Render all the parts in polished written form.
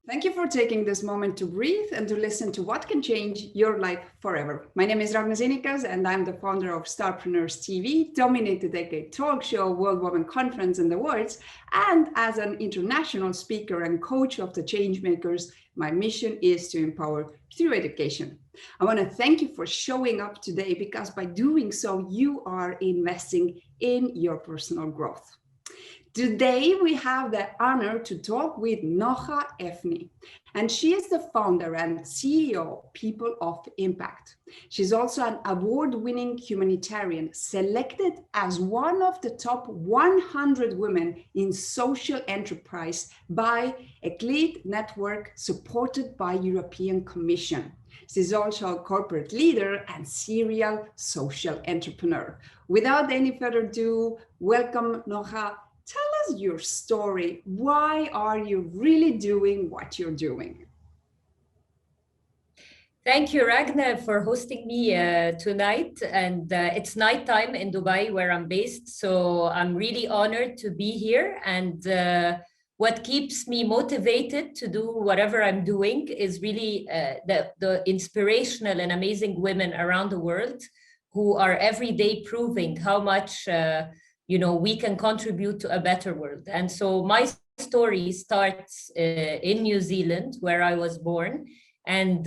Thank you for taking this moment to breathe and to listen to what can change your life forever. My name is Ragne Sinikas, and I'm the founder of Starpreneurs TV, Dominate the Decade talk show, World Women Conference and Awards. And as an international speaker and coach of the changemakers, my mission is to empower through education. I want to thank you for showing up today, because by doing so, you are investing in your personal growth. Today, we have the honor to talk with Noha Hefny, and she is the founder and CEO of People of Impact. She's also an award-winning humanitarian, selected as one of the top 100 women in social enterprise by Elite Network, supported by European Commission. She's also a corporate leader and serial social entrepreneur. Without any further ado, welcome, Noha. Tell us your story. Why are you really doing what you're doing? Thank you, Ragne, for hosting me tonight. And it's nighttime in Dubai, where I'm based. So I'm really honored to be here. And what keeps me motivated to do whatever I'm doing is really the inspirational and amazing women around the world who are every day proving how much we can contribute to a better world. And so my story starts in New Zealand, where I was born, and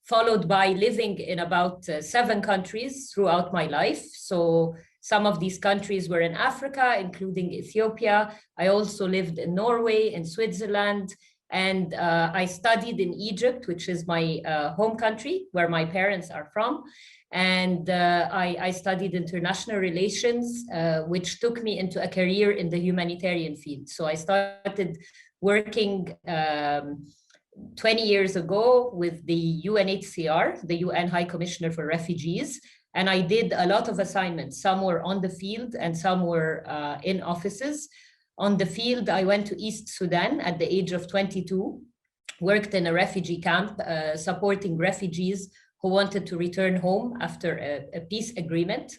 followed by living in about 7 countries throughout my life. So some of these countries were in Africa, including Ethiopia. I also lived in Norway, in Switzerland, and I studied in Egypt, which is my home country, where my parents are from. And I studied international relations, which took me into a career in the humanitarian field. So I started working 20 years ago with the UNHCR, the UN High Commissioner for Refugees. And I did a lot of assignments. Some were on the field and some were in offices. On the field, I went to East Sudan at the age of 22, worked in a refugee camp, supporting refugees who wanted to return home after a peace agreement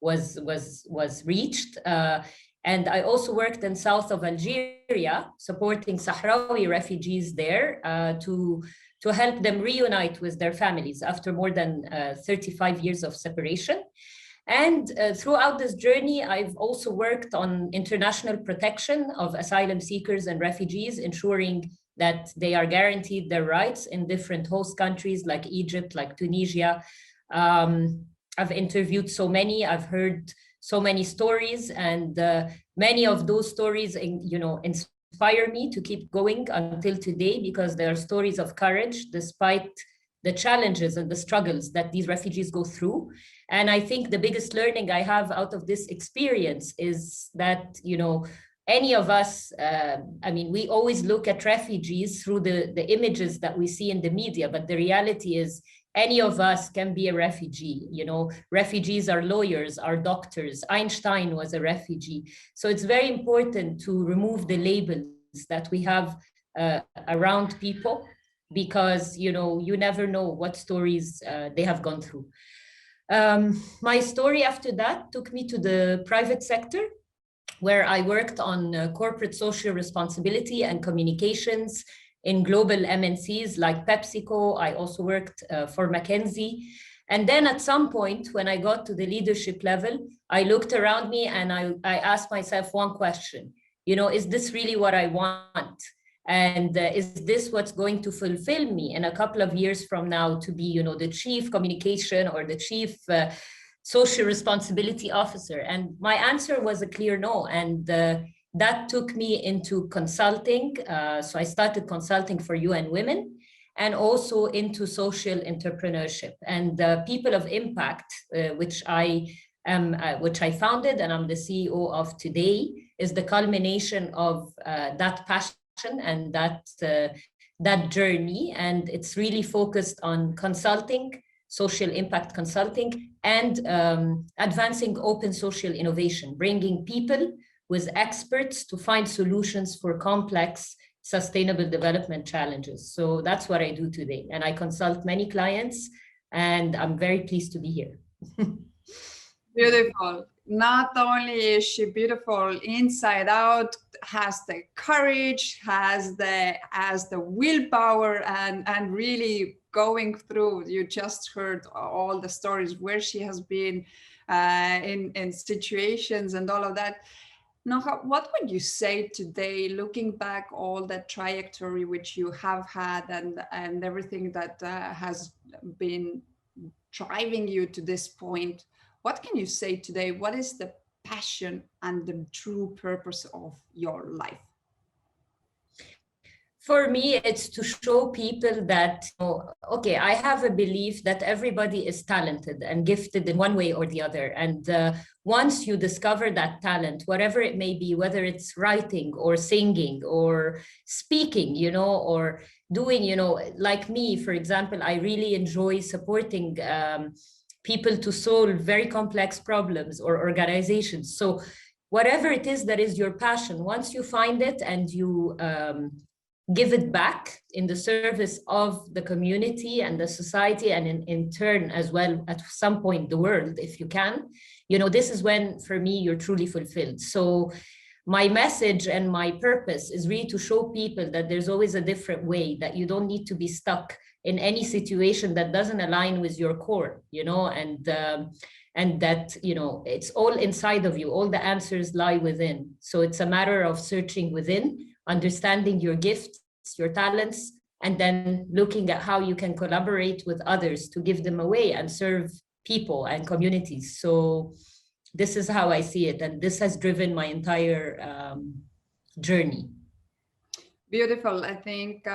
was reached. And I also worked in south of Algeria, supporting Sahrawi refugees there to help them reunite with their families after more than 35 years of separation. And throughout this journey, I've also worked on international protection of asylum seekers and refugees, ensuring that they are guaranteed their rights in different host countries like Egypt, like Tunisia. I've interviewed so many, I've heard so many stories, and many of those stories, inspire me to keep going until today, because they are stories of courage despite the challenges and the struggles that these refugees go through. And I think the biggest learning I have out of this experience is that, any of us, we always look at refugees through the images that we see in the media, but the reality is any of us can be a refugee. Refugees are lawyers, are doctors. Einstein was a refugee. So it's very important to remove the labels that we have around people, because, you never know what stories they have gone through. My story after that took me to the private sector, where I worked on corporate social responsibility and communications in global MNCs like PepsiCo. I also worked for McKinsey. And then at some point, when I got to the leadership level, I looked around me and I asked myself one question, is this really what I want? And is this what's going to fulfill me in a couple of years from now to be, the chief communication or the chief social responsibility officer? And my answer was a clear no. And that took me into consulting. So I started consulting for UN Women, and also into social entrepreneurship. And People of Impact, which I founded and I'm the CEO of today, is the culmination of that passion and that journey. And it's really focused on consulting, social impact consulting, and advancing open social innovation, bringing people with experts to find solutions for complex sustainable development challenges. So that's what I do today. And I consult many clients, and I'm very pleased to be here. Beautiful. Not only is she beautiful inside out, has the courage, has the willpower, and really going through. You just heard all the stories where she has been in situations and all of that. Noha, what would you say today, looking back all that trajectory which you have had and everything that has been driving you to this point? What can you say today? What is the passion and the true purpose of your life? For me, it's to show people that, okay, I have a belief that everybody is talented and gifted in one way or the other. And once you discover that talent, whatever it may be, whether it's writing or singing or speaking, or doing, like me, for example, I really enjoy supporting people to solve very complex problems or organizations. So whatever it is that is your passion, once you find it and you give it back in the service of the community and the society, and in turn as well, at some point, the world, if you can, this is when, for me, you're truly fulfilled. So my message and my purpose is really to show people that there's always a different way, that you don't need to be stuck in any situation that doesn't align with your core, and that, it's all inside of you. All the answers lie within. So it's a matter of searching within, understanding your gifts, your talents, and then looking at how you can collaborate with others to give them away and serve people and communities. So this is how I see it. And this has driven my entire journey. Beautiful. I think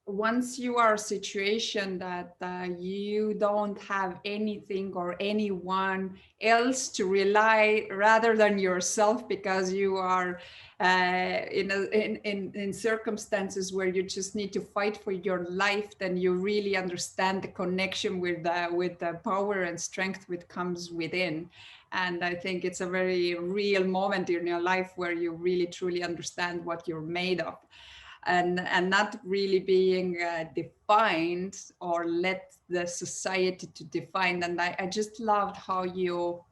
once you are a situation that you don't have anything or anyone else to rely rather than yourself, because you are in circumstances where you just need to fight for your life, then you really understand the connection with the power and strength which comes within. And I think it's a very real moment in your life where you really truly understand what you're made of. And not really being defined or let the society to define. And I just loved how you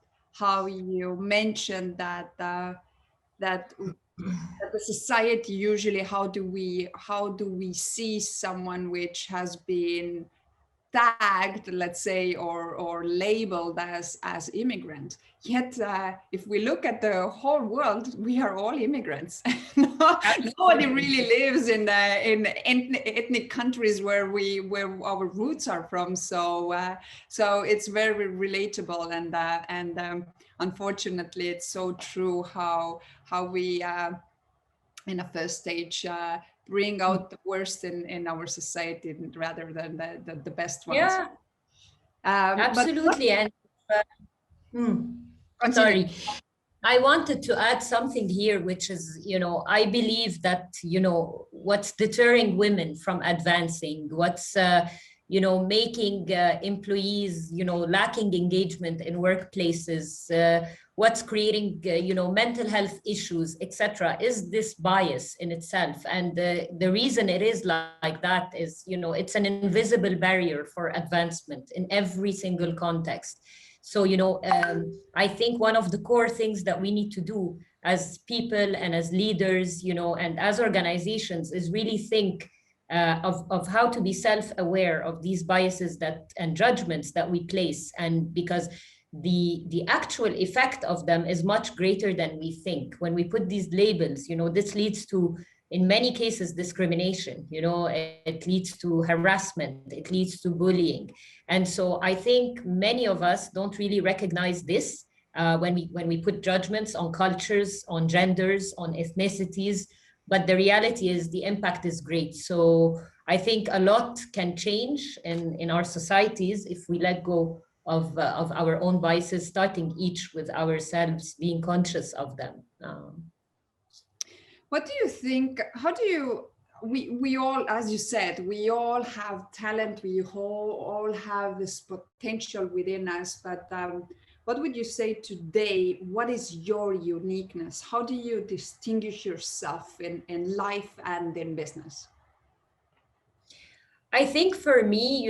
mentioned that that the society usually, how do we see someone which has been tagged, let's say, or labeled as immigrant. Yet if we look at the whole world, we are all immigrants. Nobody really lives in ethnic countries where our roots are from. So it's very relatable, and unfortunately it's so true how we in a first stage bring out the worst in our society rather than the best ones. Yeah, absolutely. And sorry, I wanted to add something here, which is, I believe that, what's deterring women from advancing, what's, making employees, lacking engagement in workplaces, what's creating, mental health issues, etc., is this bias in itself. And the reason it is like that is, it's an invisible barrier for advancement in every single context. So, I think one of the core things that we need to do as people and as leaders, and as organizations, is really think of how to be self-aware of these biases and judgments that we place. And because the actual effect of them is much greater than we think. When we put these labels, this leads to, in many cases, discrimination, it leads to harassment, it leads to bullying. And so I think many of us don't really recognize this when we put judgments on cultures, on genders, on ethnicities. But the reality is the impact is great. So I think a lot can change in our societies if we let go of our own biases, starting each with ourselves, being conscious of them. What do you think? How do you? We all, as you said, we all have talent. We all have this potential within us. But what would you say today? What is your uniqueness? How do you distinguish yourself in life and in business? I think for me,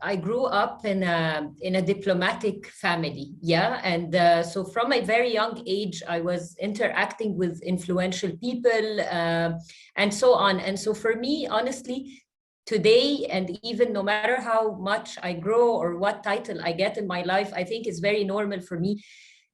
I grew up in a diplomatic family, yeah, and so from a very young age, I was interacting with influential people and so on. And so for me, honestly, today, and even no matter how much I grow or what title I get in my life, I think it's very normal for me,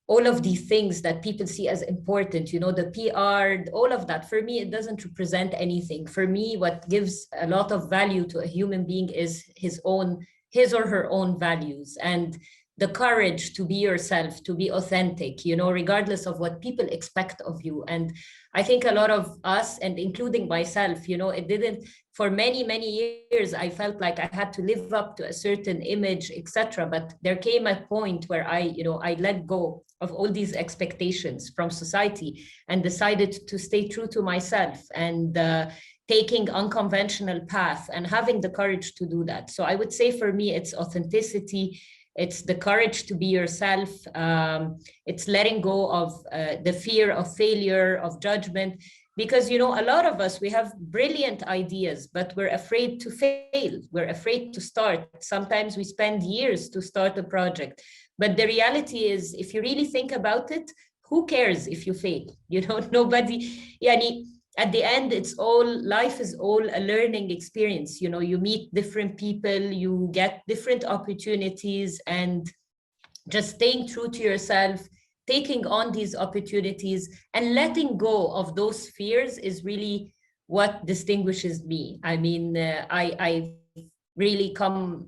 all of these things that people see as important, the PR, all of that, for me, it doesn't represent anything. For me, what gives a lot of value to a human being is his or her own values, and the courage to be yourself, to be authentic, regardless of what people expect of you. And I think a lot of us, and including myself, it didn't, for many, many years, I felt like I had to live up to a certain image, etc. But there came a point where I let go of all these expectations from society and decided to stay true to myself, and taking unconventional path and having the courage to do that. So I would say for me, it's authenticity. It's the courage to be yourself. It's letting go of the fear of failure, of judgment, because, a lot of us, we have brilliant ideas, but we're afraid to fail. We're afraid to start. Sometimes we spend years to start a project. But the reality is, if you really think about it, who cares if you fail? Nobody, at the end, life is all a learning experience. You meet different people, you get different opportunities, and just staying true to yourself, taking on these opportunities and letting go of those fears is really what distinguishes me. I mean, I've really come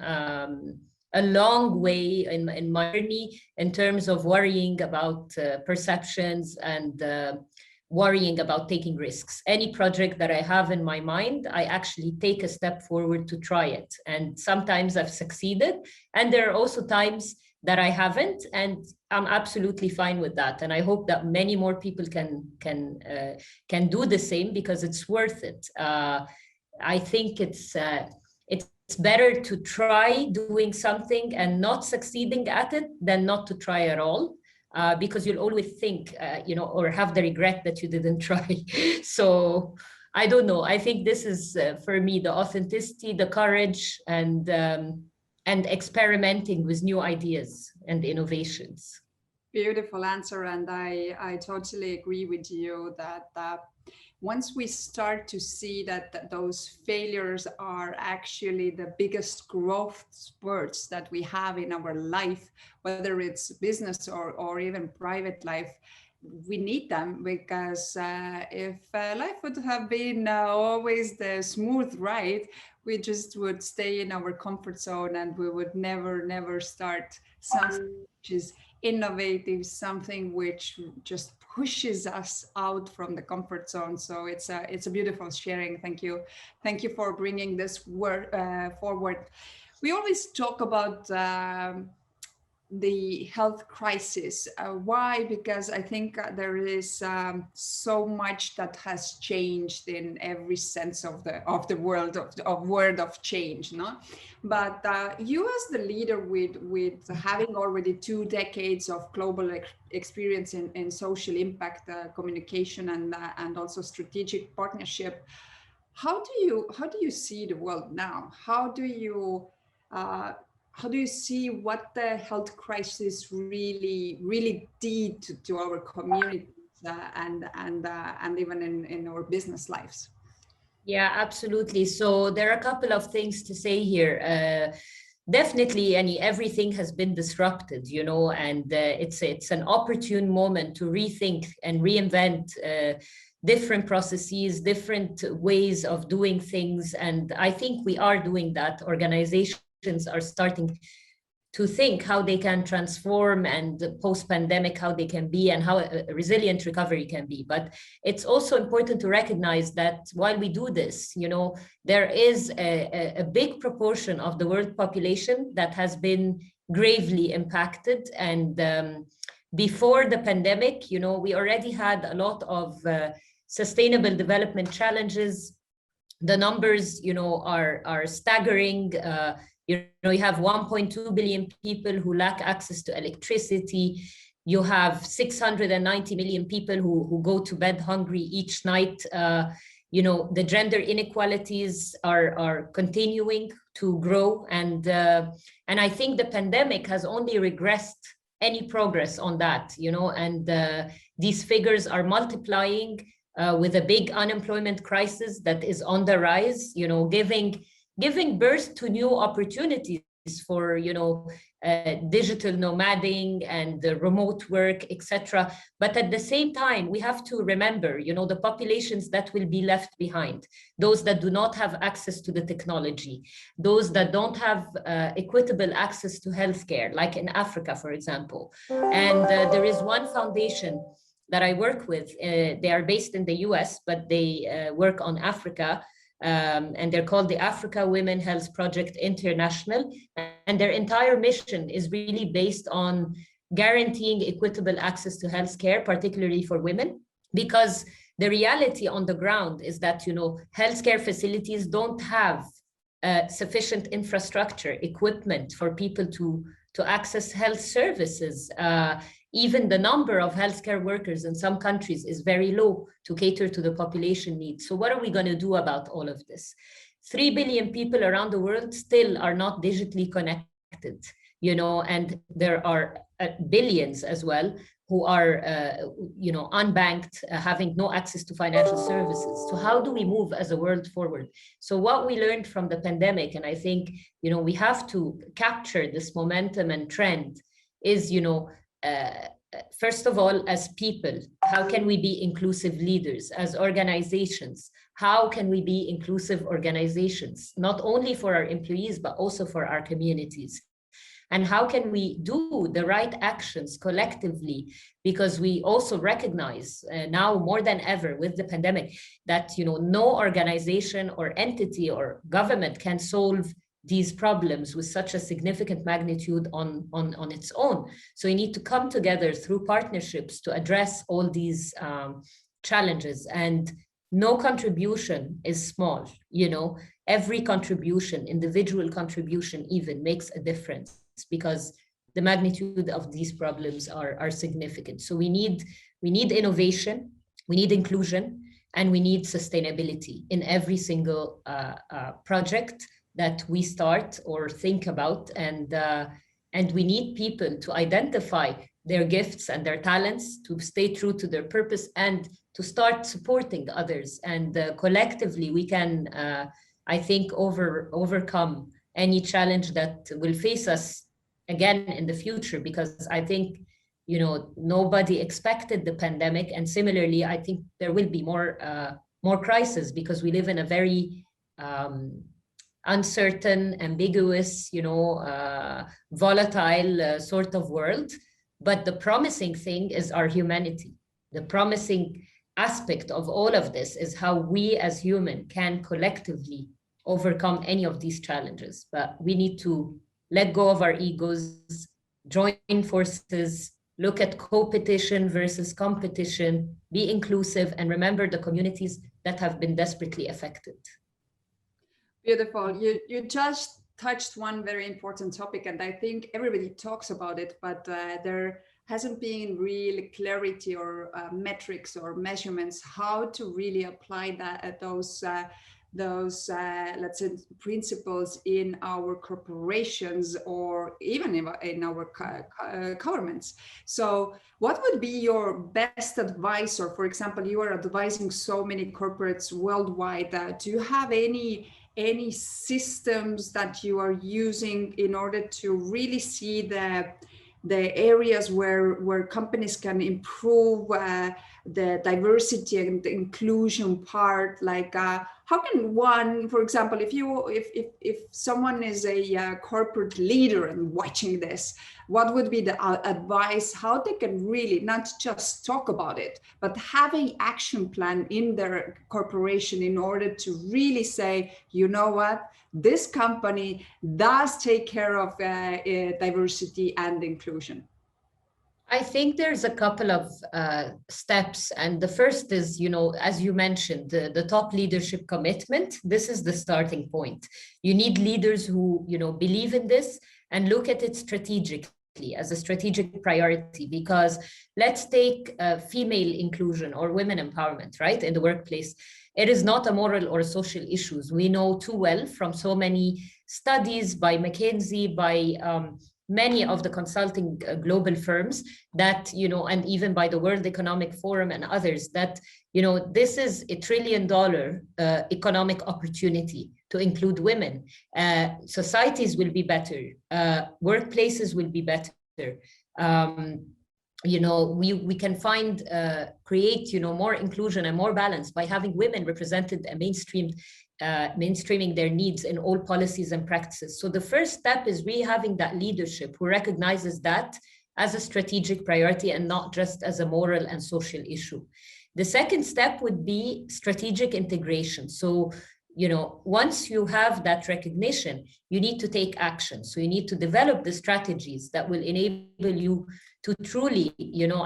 a long way in my journey in terms of worrying about perceptions and worrying about taking risks. Any project that I have in my mind, I actually take a step forward to try it. And sometimes I've succeeded, and there are also times that I haven't, and I'm absolutely fine with that. And I hope that many more people can do the same, because it's worth it. I think it's better to try doing something and not succeeding at it than not to try at all, because you'll always think, or have the regret that you didn't try. So I don't know. I think this is for me the authenticity, the courage, and experimenting with new ideas and innovations. Beautiful answer. And I totally agree with you that once we start to see that those failures are actually the biggest growth spurts that we have in our life, whether it's business or even private life, we need them, because if life would have been always the smooth ride, we just would stay in our comfort zone, and we would never start something which is innovative, something which just pushes us out from the comfort zone. So it's a beautiful sharing. Thank you for bringing this word forward. We always talk about the health crisis. Why? Because I think there is so much that has changed in every sense of the world of word of change, no? But you, as the leader with having already 2 decades of global experience in social impact communication and also strategic partnership, how do you see the world now? How do you see what the health crisis really did to our communities and even in our business lives? Yeah, absolutely. So there are a couple of things to say here. Definitely, everything has been disrupted, and it's an opportune moment to rethink and reinvent different processes, different ways of doing things. And I think we are doing that. Organizations are starting to think how they can transform, and post-pandemic, how they can be, and how a resilient recovery can be. But it's also important to recognize that while we do this, there is a big proportion of the world population that has been gravely impacted. And before the pandemic, we already had a lot of sustainable development challenges. The numbers, are staggering. You have 1.2 billion people who lack access to electricity. You have 690 million people who go to bed hungry each night. the gender inequalities are continuing to grow. And I think the pandemic has only regressed any progress on that, and these figures are multiplying with a big unemployment crisis that is on the rise, giving birth to new opportunities for, digital nomading and remote work, etc. But at the same time, we have to remember, the populations that will be left behind, those that do not have access to the technology, those that don't have equitable access to healthcare, like in Africa, for example. And there is one foundation that I work with. They are based in the US, but they work on Africa. And they're called the Africa Women Health Project International. And their entire mission is really based on guaranteeing equitable access to healthcare, particularly for women, because the reality on the ground is that, healthcare facilities don't have sufficient infrastructure, equipment for people to access health services. Even the number of healthcare workers in some countries is very low to cater to the population needs. So what are we going to do about all of this? 3 billion people around the world still are not digitally connected, and there are billions as well who are, unbanked, having no access to financial services. So how do we move as a world forward? So what we learned from the pandemic, and I think, we have to capture this momentum and trend, is, first of all, as people, how can we be inclusive leaders? As organizations, how can we be inclusive organizations, not only for our employees, but also for our communities? And how can we do the right actions collectively? Because we also recognize now more than ever with the pandemic that, no organization or entity or government can solve these problems with such a significant magnitude on its own. So we need to come together through partnerships to address all these challenges. And no contribution is small, every contribution, individual contribution even, makes a difference, because the magnitude of these problems are significant. So we need innovation, we need inclusion, and we need sustainability in every single project that we start or think about. And we need people to identify their gifts and their talents, to stay true to their purpose, and to start supporting others. And collectively, we can, I think, overcome any challenge that will face us again in the future, because I think, nobody expected the pandemic. And similarly, I think there will be more crises, because we live in a very uncertain, ambiguous, volatile sort of world. But the promising thing is our humanity. The promising aspect of all of this is how we as humans can collectively overcome any of these challenges. But we need to let go of our egos, join forces, look at competition versus competition, be inclusive, and remember the communities that have been desperately affected. Beautiful. You just touched one very important topic, and I think everybody talks about it, but there hasn't been real clarity or metrics or measurements how to really apply those let's say principles in our corporations or even in our governments. So what would be your best advice? Or for example, you are advising so many corporates worldwide. Do you have any systems that you are using in order to really see the areas where companies can improve the diversity and the inclusion part? Like how can one, for example, if someone is a corporate leader and watching this, what would be the advice how they can really not just talk about it, but having action plan in their corporation in order to really say, you know what, this company does take care of diversity and inclusion? I think there's a couple of steps. And the first is, as you mentioned, the top leadership commitment. This is the starting point. You need leaders who, believe in this and look at it strategically as a strategic priority. Because let's take female inclusion or women empowerment, right, in the workplace. It is not a moral or a social issue. We know too well from so many studies by McKinsey, by many of the consulting global firms that, and even by the World Economic Forum and others, that, this is $1 trillion economic opportunity to include women. Societies will be better. Workplaces will be better. We can create, more inclusion and more balance by having women represented and mainstreaming their needs in all policies and practices. So the first step is really having that leadership who recognizes that as a strategic priority and not just as a moral and social issue. The second step would be strategic integration. So, once you have that recognition, you need to take action. So you need to develop the strategies that will enable you to truly,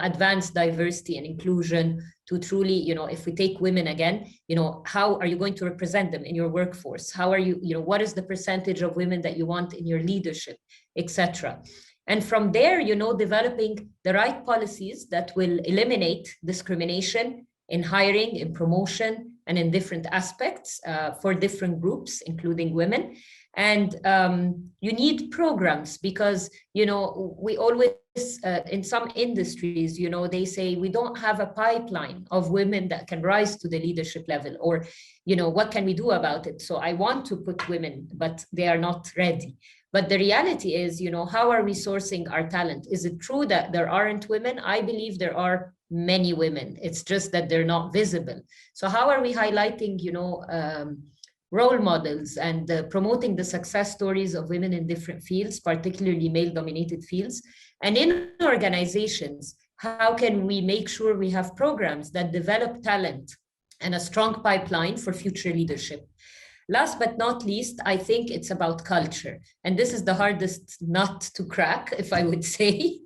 advance diversity and inclusion, to truly, if we take women again, how are you going to represent them in your workforce? How are you, what is the percentage of women that you want in your leadership, etc. And from there, developing the right policies that will eliminate discrimination in hiring, in promotion, and in different aspects for different groups, including women. And you need programs because, we always, in some industries, they say we don't have a pipeline of women that can rise to the leadership level, or, what can we do about it? So I want to put women, but they are not ready. But the reality is, how are we sourcing our talent? Is it true that there aren't women? I believe there are many women. It's just that they're not visible. So how are we highlighting, role models and promoting the success stories of women in different fields, particularly male-dominated fields? And in organizations, how can we make sure we have programs that develop talent and a strong pipeline for future leadership? Last but not least, I think it's about culture. And this is the hardest nut to crack, if I would say.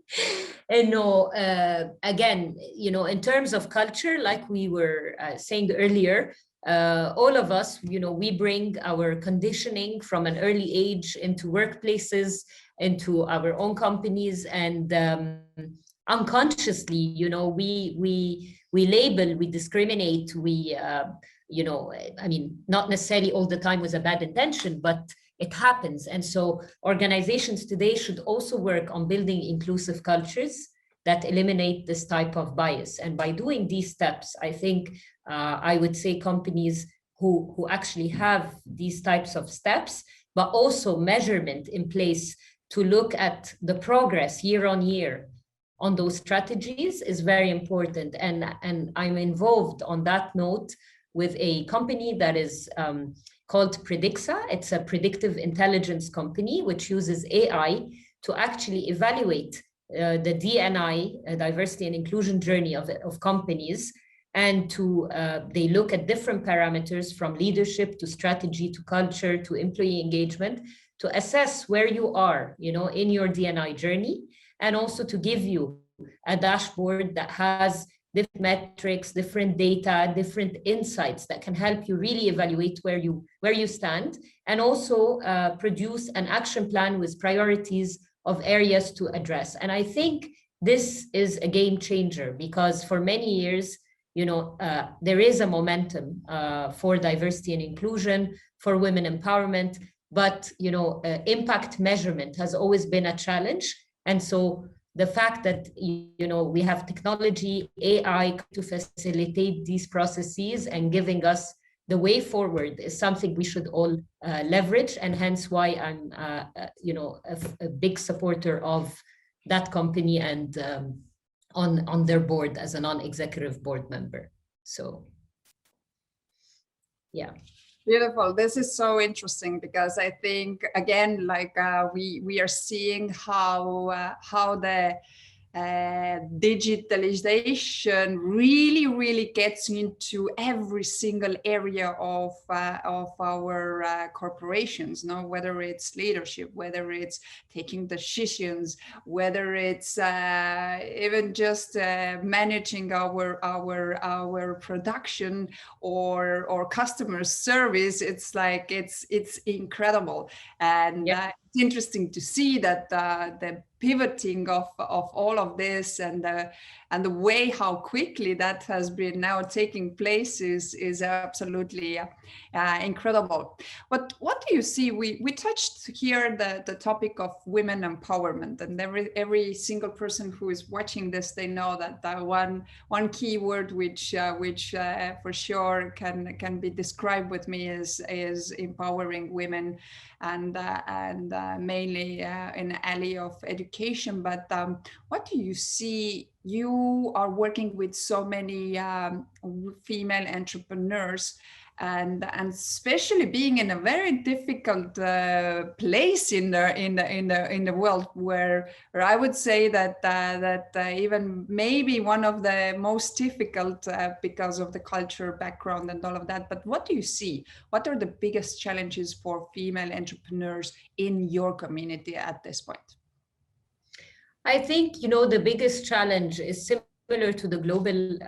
Again, in terms of culture, like we were saying earlier, all of us, we bring our conditioning from an early age into workplaces, into our own companies, and unconsciously, we label, we discriminate, we not necessarily all the time with a bad intention, but it happens. And so organizations today should also work on building inclusive cultures that eliminate this type of bias. And by doing these steps, I think I would say companies who actually have these types of steps, but also measurement in place to look at the progress year on year on those strategies is very important. And I'm involved on that note with a company that is called Predixa. It's a predictive intelligence company which uses AI to actually evaluate the D&I, diversity and inclusion journey of companies, and they look at different parameters from leadership to strategy to culture to employee engagement to assess where you are, in your D&I journey, and also to give you a dashboard that has different metrics, different data, different insights that can help you really evaluate where you stand, and also produce an action plan with priorities of areas to address. And I think this is a game changer because for many years, there is a momentum for diversity and inclusion, for women empowerment, but impact measurement has always been a challenge. And so the fact that we have technology, AI to facilitate these processes and giving us the way forward is something we should all leverage, and hence why I'm a big supporter of that company and on their board as a non-executive board member. So yeah. Beautiful. This is so interesting because I think again, like we are seeing how the digitalization really gets into every single area of our corporations. Whether it's leadership, whether it's taking decisions, whether it's even just managing our production or customer service. It's like it's incredible, and it's interesting to see that the pivoting of all of this and the way how quickly that has been now taking place is absolutely incredible. But what do you see? We touched here the topic of women empowerment, and every single person who is watching this, they know that one keyword which for sure can be described with me is empowering women, and mainly in the alley of education. But what do you see? You are working with so many female entrepreneurs, and especially being in a very difficult place in the world, where I would say that even maybe one of the most difficult because of the culture background and all of that. But what do you see? What are the biggest challenges for female entrepreneurs in your community at this point? I think, the biggest challenge is similar to the global,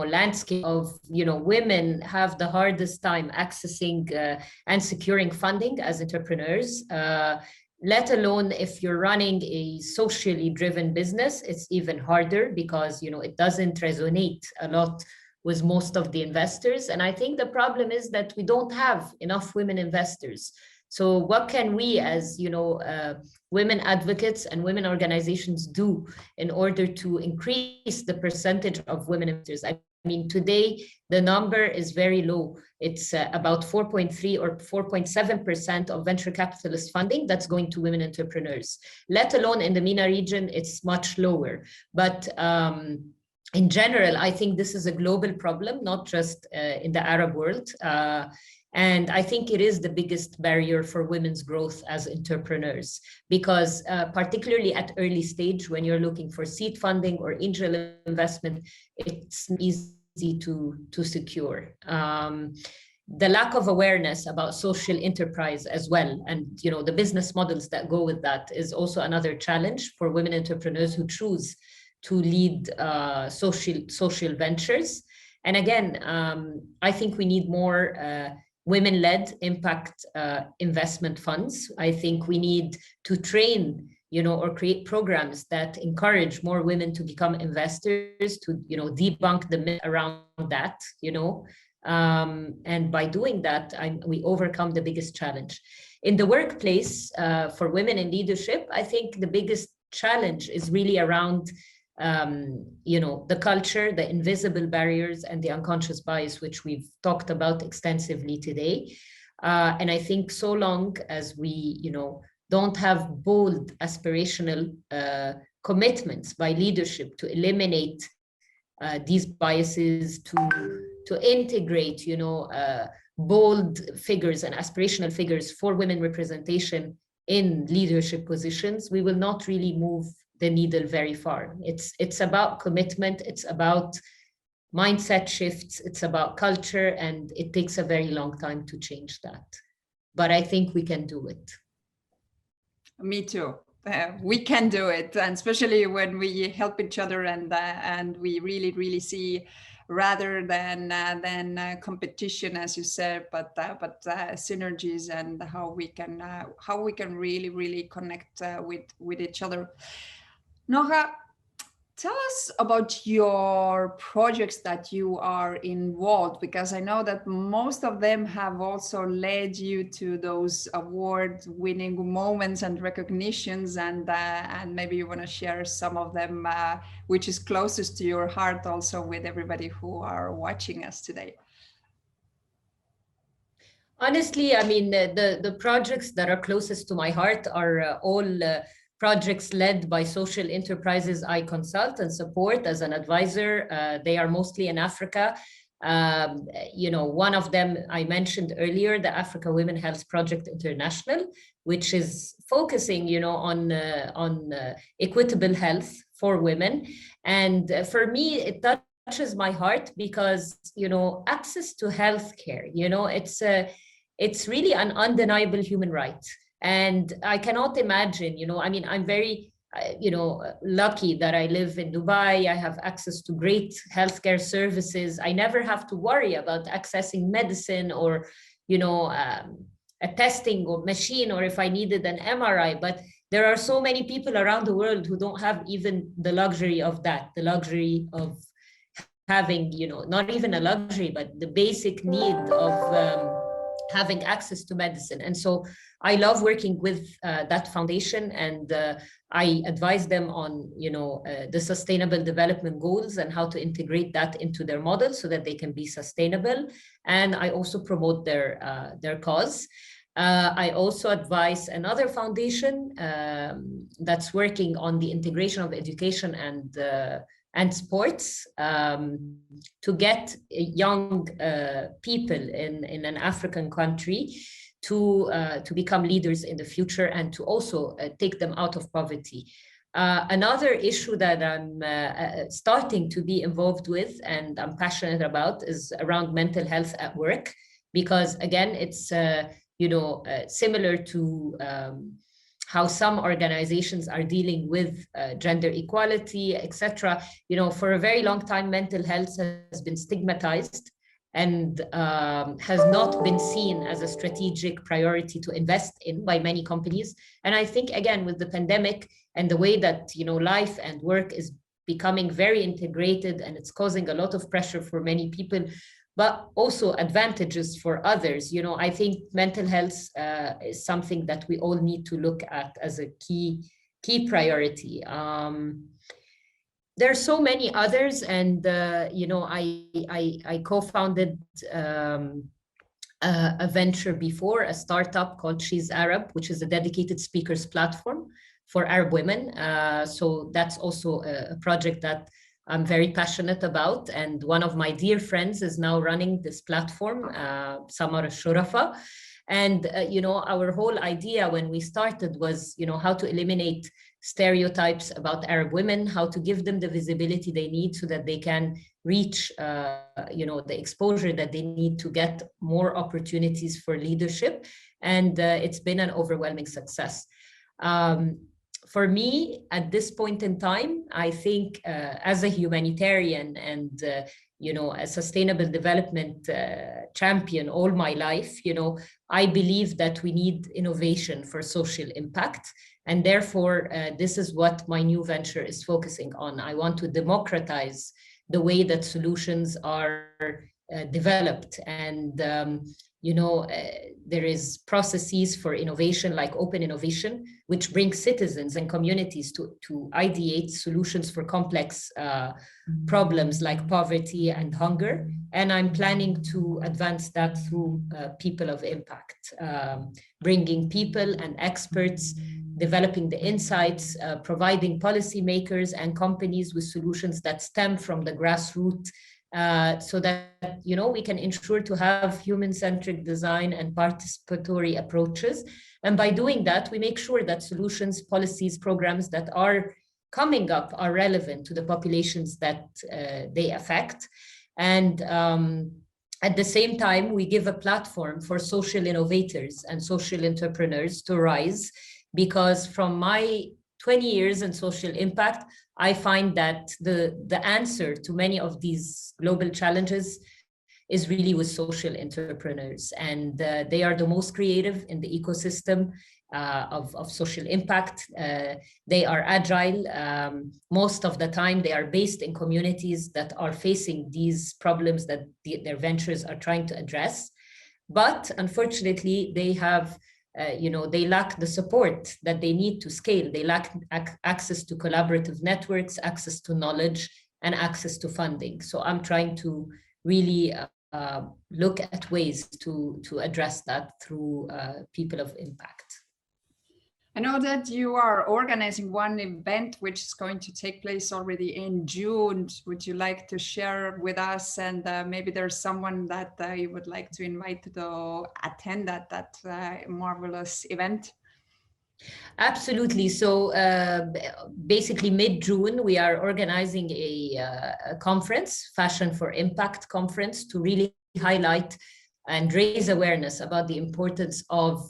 landscape of, women have the hardest time accessing and securing funding as entrepreneurs, let alone if you're running a socially driven business. It's even harder because, it doesn't resonate a lot with most of the investors. And I think the problem is that we don't have enough women investors. So what can we as, women advocates and women organizations do in order to increase the percentage of women investors? I mean, today, the number is very low. It's about 4.3 or 4.7% of venture capitalist funding that's going to women entrepreneurs. Let alone in the MENA region, it's much lower. But in general, I think this is a global problem, not just in the Arab world. And I think it is the biggest barrier for women's growth as entrepreneurs, because particularly at early stage, when you're looking for seed funding or angel investment, it's easy to secure. The lack of awareness about social enterprise as well, and the business models that go with that, is also another challenge for women entrepreneurs who choose to lead social ventures. And again, I think we need more women-led impact investment funds. I think we need to train, or create programs that encourage more women to become investors, to, debunk the myth around that, and by doing that, we overcome the biggest challenge. In the workplace, for women in leadership, I think the biggest challenge is really around the culture, the invisible barriers, and the unconscious bias, which we've talked about extensively today. And I think so long as we, don't have bold aspirational commitments by leadership to eliminate these biases, to integrate, bold figures and aspirational figures for women representation in leadership positions, we will not really move the needle very far. It's about commitment, it's about mindset shifts, it's about culture, and it takes a very long time to change that. But I think we can do it. Me too. We can do it, and especially when we help each other and we really see, rather than competition, as you said, but synergies, and how we can really connect with each other. Noha, tell us about your projects that you are involved, because I know that most of them have also led you to those award-winning moments and recognitions, and maybe you want to share some of them, which is closest to your heart, also with everybody who are watching us today. Honestly, I mean, the projects that are closest to my heart are all projects led by social enterprises I consult and support as an advisor. They are mostly in Africa. One of them I mentioned earlier, the Africa Women Health Project International, which is focusing, on equitable health for women. And for me, it touches my heart because, access to healthcare, it's really an undeniable human right. And I cannot imagine, I'm very, lucky that I live in Dubai. I have access to great healthcare services. I never have to worry about accessing medicine or, a testing or machine, or if I needed an MRI. But there are so many people around the world who don't have even the luxury of that, the luxury of having, not even a luxury, but the basic need of having access to medicine. And so I love working with that foundation, and I advise them on, the sustainable development goals and how to integrate that into their model so that they can be sustainable. And I also promote their cause. I also advise another foundation that's working on the integration of education and sports to get young people in an African country to become leaders in the future, and to also take them out of poverty. Another issue that I'm starting to be involved with and I'm passionate about is around mental health at work, because again, it's similar to how some organizations are dealing with gender equality, etc. For a very long time, mental health has been stigmatized and has not been seen as a strategic priority to invest in by many companies. And I think, again, with the pandemic and the way that life and work is becoming very integrated, and it's causing a lot of pressure for many people, but also advantages for others. I think mental health is something that we all need to look at as a key priority. There are so many others, and I co-founded a venture before, a startup called She's Arab, which is a dedicated speakers platform for Arab women. So that's also a project that I'm very passionate about. And one of my dear friends is now running this platform, Samar al-Shurafa. And, our whole idea when we started was, how to eliminate stereotypes about Arab women, how to give them the visibility they need so that they can reach, the exposure that they need to get more opportunities for leadership. And it's been an overwhelming success. For me, at this point in time, I think as a humanitarian and, a sustainable development champion all my life, I believe that we need innovation for social impact. And therefore, this is what my new venture is focusing on. I want to democratize the way that solutions are developed. And there is processes for innovation like open innovation, which brings citizens and communities to ideate solutions for complex problems like poverty and hunger. And I'm planning to advance that through people of impact, bringing people and experts, developing the insights, providing policymakers and companies with solutions that stem from the grassroots, so that we can ensure to have human-centric design and participatory approaches. And by doing that, we make sure that solutions, policies, programs that are coming up are relevant to the populations that they affect. And at the same time, we give a platform for social innovators and social entrepreneurs to rise, because from my 20 years in social impact, I find that the answer to many of these global challenges is really with social entrepreneurs. And they are the most creative in the ecosystem of social impact. They are agile. Most of the time, they are based in communities that are facing these problems that their ventures are trying to address. But unfortunately, they have they lack the support that they need to scale. They lack access to collaborative networks, access to knowledge, and access to funding. So I'm trying to really look at ways to address that through people of impact. I know that you are organizing one event which is going to take place already in June. Would you like to share with us? And maybe there's someone that you would like to invite to attend that marvelous event? Absolutely. So basically mid-June, we are organizing a conference, Fashion for Impact conference, to really highlight and raise awareness about the importance of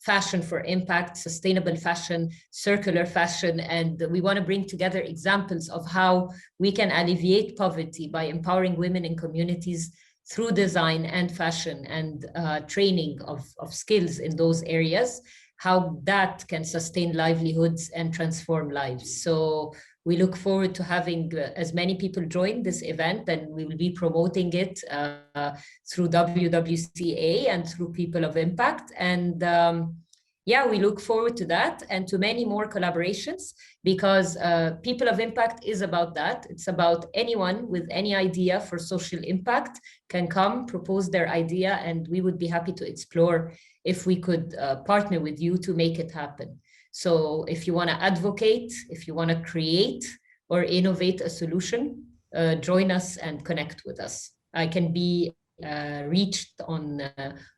fashion for impact, sustainable fashion, circular fashion. And we want to bring together examples of how we can alleviate poverty by empowering women in communities through design and fashion and training of skills in those areas, how that can sustain livelihoods and transform lives. So we look forward to having as many people join this event, and we will be promoting it through WWCA and through People of Impact. And yeah, we look forward to that and to many more collaborations, because People of Impact is about that. It's about anyone with any idea for social impact can come, propose their idea, and we would be happy to explore if we could partner with you to make it happen. So if you want to advocate, if you want to create or innovate a solution, join us and connect with us. I can be reached on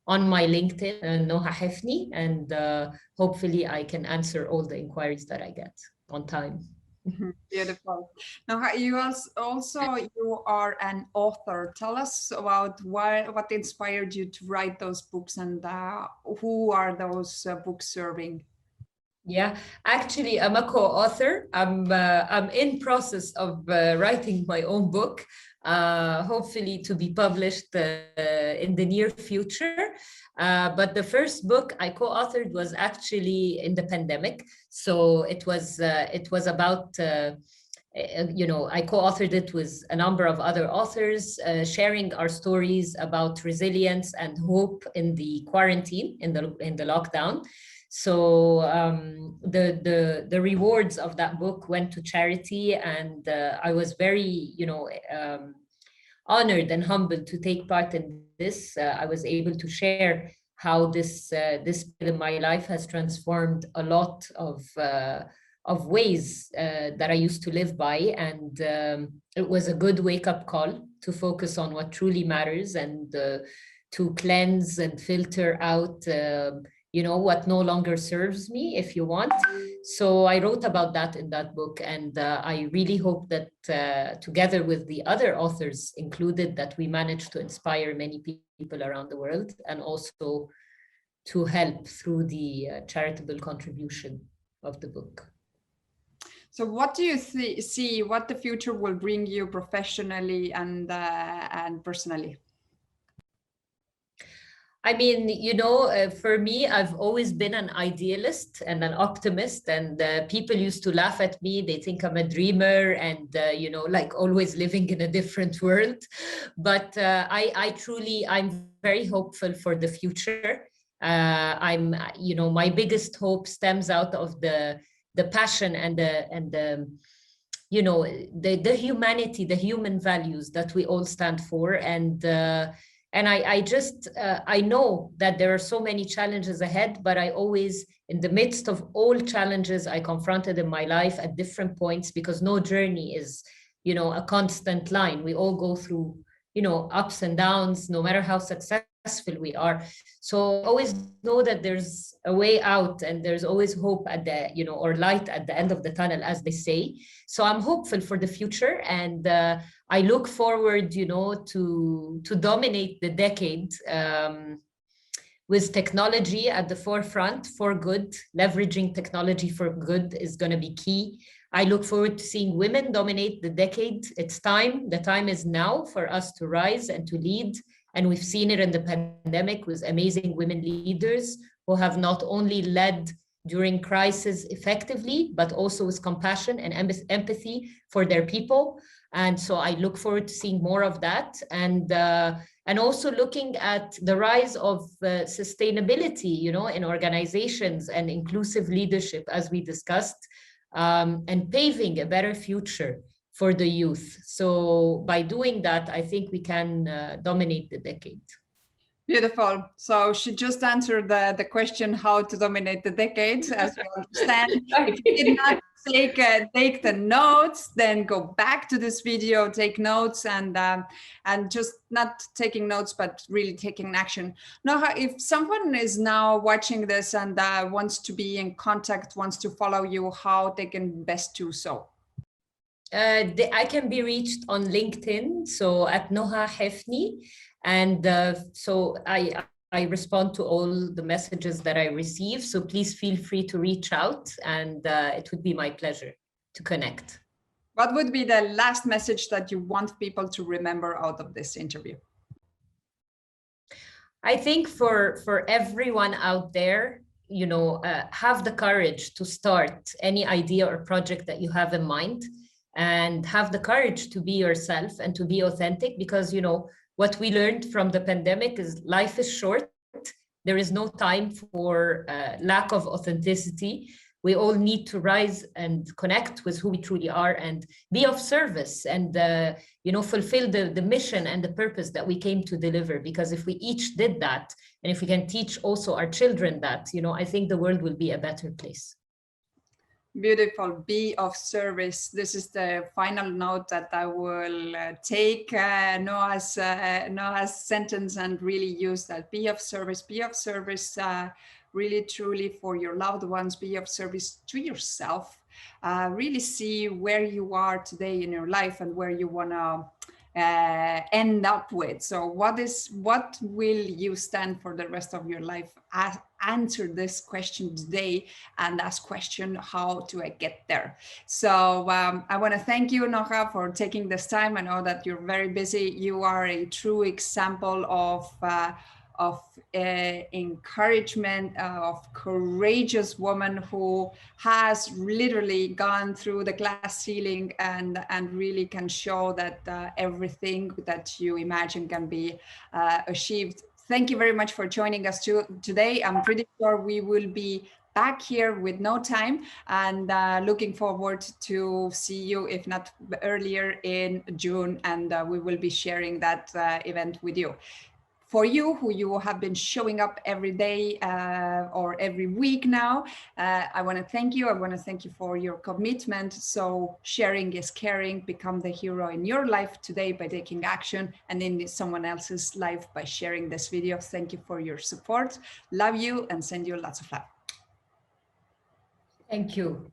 my LinkedIn, Noha Hefny, and hopefully I can answer all the inquiries that I get on time. Beautiful. Now, you are an author. Tell us about what inspired you to write those books, and who are those books serving? Yeah, actually, I'm a co-author. I'm in process of writing my own book, hopefully to be published in the near future. But the first book I co-authored was actually in the pandemic. So it was about I co-authored it with a number of other authors, sharing our stories about resilience and hope in the quarantine, in the lockdown. So the rewards of that book went to charity, and I was very, honored and humbled to take part in this. I was able to share how this in my life has transformed a lot of ways that I used to live by, and it was a good wake-up call to focus on what truly matters and to cleanse and filter out what no longer serves me, if you want. So I wrote about that in that book, and I really hope that together with the other authors included, that we managed to inspire many people around the world, and also to help through the charitable contribution of the book. So what do you see what the future will bring you professionally and personally? I mean, for me, I've always been an idealist and an optimist, and people used to laugh at me. They think I'm a dreamer and, like always living in a different world. But I'm very hopeful for the future. My biggest hope stems out of the passion and the humanity, the human values that we all stand for. And I know that there are so many challenges ahead, but I always, in the midst of all challenges I confronted in my life at different points, because no journey is, a constant line. We all go through, ups and downs, no matter how successful we are. So always know that there's a way out, and there's always hope at the, or light at the end of the tunnel, as they say. So I'm hopeful for the future, and I look forward, to dominate the decade with technology at the forefront for good. Leveraging technology for good is going to be key. I look forward to seeing women dominate the decade. It's time. The time is now for us to rise and to lead. And we've seen it in the pandemic with amazing women leaders who have not only led during crisis effectively, but also with compassion and empathy for their people. And so I look forward to seeing more of that. And also looking at the rise of sustainability, in organizations, and inclusive leadership, as we discussed, and paving a better future for the youth. So by doing that, I think we can dominate the decade. Beautiful. So she just answered the question how to dominate the decade, as you understand. If you did not take the notes, then go back to this video, take notes, and just not taking notes, but really taking action. Noha, if someone is now watching this and wants to be in contact, wants to follow you, how they can best do so? I can be reached on LinkedIn, so at Noha Hefny, and so I respond to all the messages that I receive. So please feel free to reach out, and it would be my pleasure to connect. What would be the last message that you want people to remember out of this interview? I think for everyone out there, you know, have the courage to start any idea or project that you have in mind, and have the courage to be yourself and to be authentic, because, you know, what we learned from the pandemic is life is short. There is no time for lack of authenticity. We all need to rise and connect with who we truly are and be of service, and you know, fulfill the mission and the purpose that we came to deliver. Because if we each did that, and if we can teach also our children that, you know, I think the world will be a better place. Beautiful. Be of service. This is the final note that I will take Noha's sentence and really use that. Be of service. Be of service. Really, truly, for your loved ones. Be of service to yourself. Really see where you are today in your life and where you want to end up with. So what will you stand for the rest of your life? Answer this question today and ask question, how do I get there? So I want to thank you, Noha, for taking this time. I know that you're very busy. You are a true example of encouragement, of courageous woman who has literally gone through the glass ceiling and really can show that everything that you imagine can be achieved. Thank you very much for joining us today. I'm pretty sure we will be back here with no time, and looking forward to see you, if not earlier, in June, and we will be sharing that event with you. For you who have been showing up every day or every week now, I want to thank you. I want to thank you for your commitment. So sharing is caring. Become the hero in your life today by taking action, and in someone else's life by sharing this video. Thank you for your support. Love you and send you lots of love. Thank you.